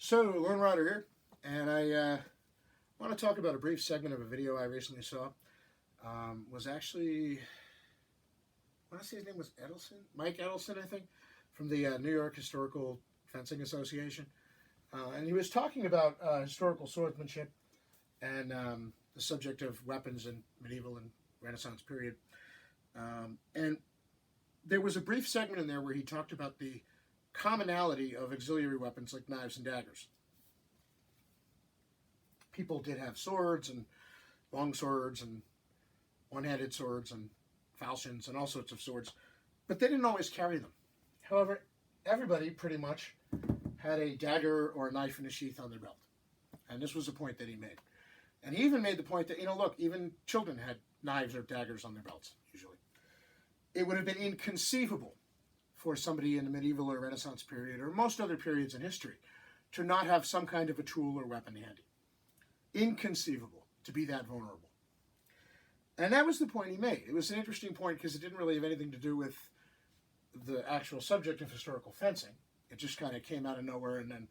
So, Lone Rider here, and I want to talk about a brief segment of a video I recently saw. Was actually, I want to say his name was Edelson, Mike Edelson, I think, from the New York Historical Fencing Association. And he was talking about historical swordsmanship and the subject of weapons in medieval and Renaissance period. And there was a brief segment in there where he talked about the commonality of auxiliary weapons like knives and daggers. People did have swords and long swords and one-handed swords and falchions and all sorts of swords, but they didn't always carry them. However, everybody pretty much had a dagger or a knife in a sheath on their belt. And this was a point that he made. And he even made the point that, look, even children had knives or daggers on their belts, usually. It would have been inconceivable for somebody in the medieval or Renaissance period, or most other periods in history, to not have some kind of a tool or weapon handy. Inconceivable to be that vulnerable. And that was the point he made. It was an interesting point because it didn't really have anything to do with the actual subject of historical fencing. It just kind of came out of nowhere, and then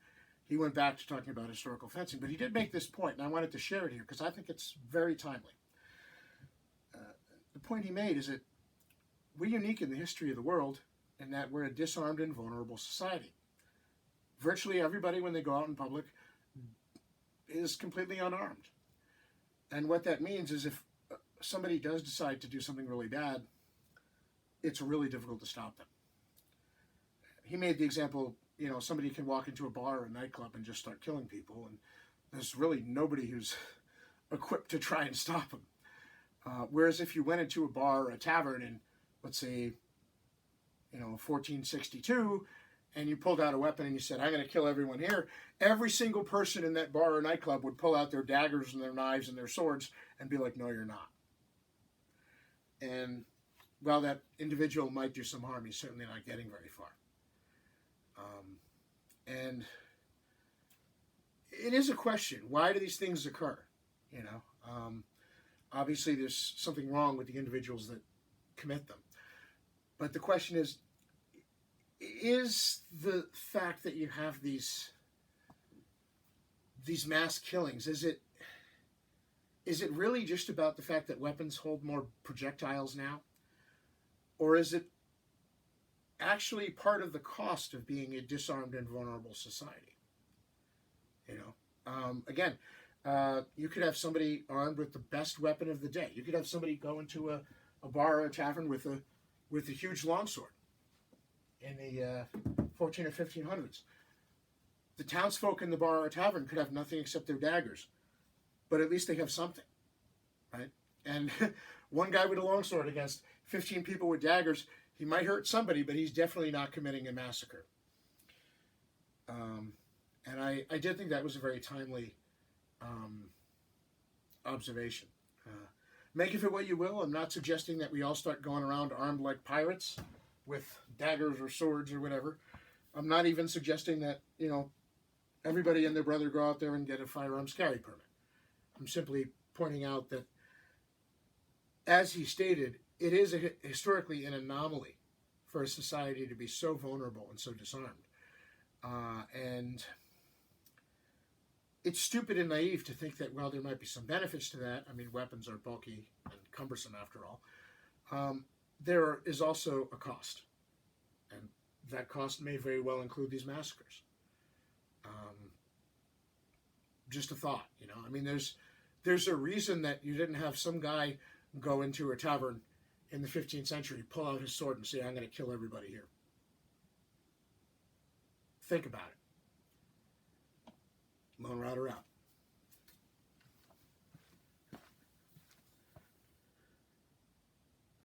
he went back to talking about historical fencing. But he did make this point, and I wanted to share it here because I think it's very timely. The point he made is that we're unique in the history of the world in that we're a disarmed and vulnerable society. Virtually everybody, when they go out in public, is completely unarmed. And what that means is if somebody does decide to do something really bad, it's really difficult to stop them. He made the example, somebody can walk into a bar or a nightclub and just start killing people, and there's really nobody who's equipped to try and stop them. Whereas if you went into a bar or a tavern in, let's say, 1462, and you pulled out a weapon and you said, I'm going to kill everyone here, every single person in that bar or nightclub would pull out their daggers and their knives and their swords and be like, no, you're not. And while that individual might do some harm, he's certainly not getting very far. And it is a question. Why do these things occur? Obviously there's something wrong with the individuals that commit them. But the question is the fact that you have these mass killings, is it really just about the fact that weapons hold more projectiles now? Or is it actually part of the cost of being a disarmed and vulnerable society? Again, you could have somebody armed with the best weapon of the day. You could have somebody go into a bar or a tavern with a huge longsword in the 14 or 1500s. The townsfolk in the bar or tavern could have nothing except their daggers, but at least they have something, right? And one guy with a longsword against 15 people with daggers, he might hurt somebody, but he's definitely not committing a massacre. And I did think that was a very timely observation. Make of it what you will. I'm not suggesting that we all start going around armed like pirates with daggers or swords or whatever. I'm not even suggesting that, everybody and their brother go out there and get a firearms carry permit. I'm simply pointing out that, as he stated, it is historically an anomaly for a society to be so vulnerable and so disarmed. And it's stupid and naive to think that, well, there might be some benefits to that. I mean, weapons are bulky and cumbersome after all. There is also a cost. And that cost may very well include these massacres. Just a thought, I mean, there's a reason that you didn't have some guy go into a tavern in the 15th century, pull out his sword and say, I'm going to kill everybody here. Think about it. Lone Rider out.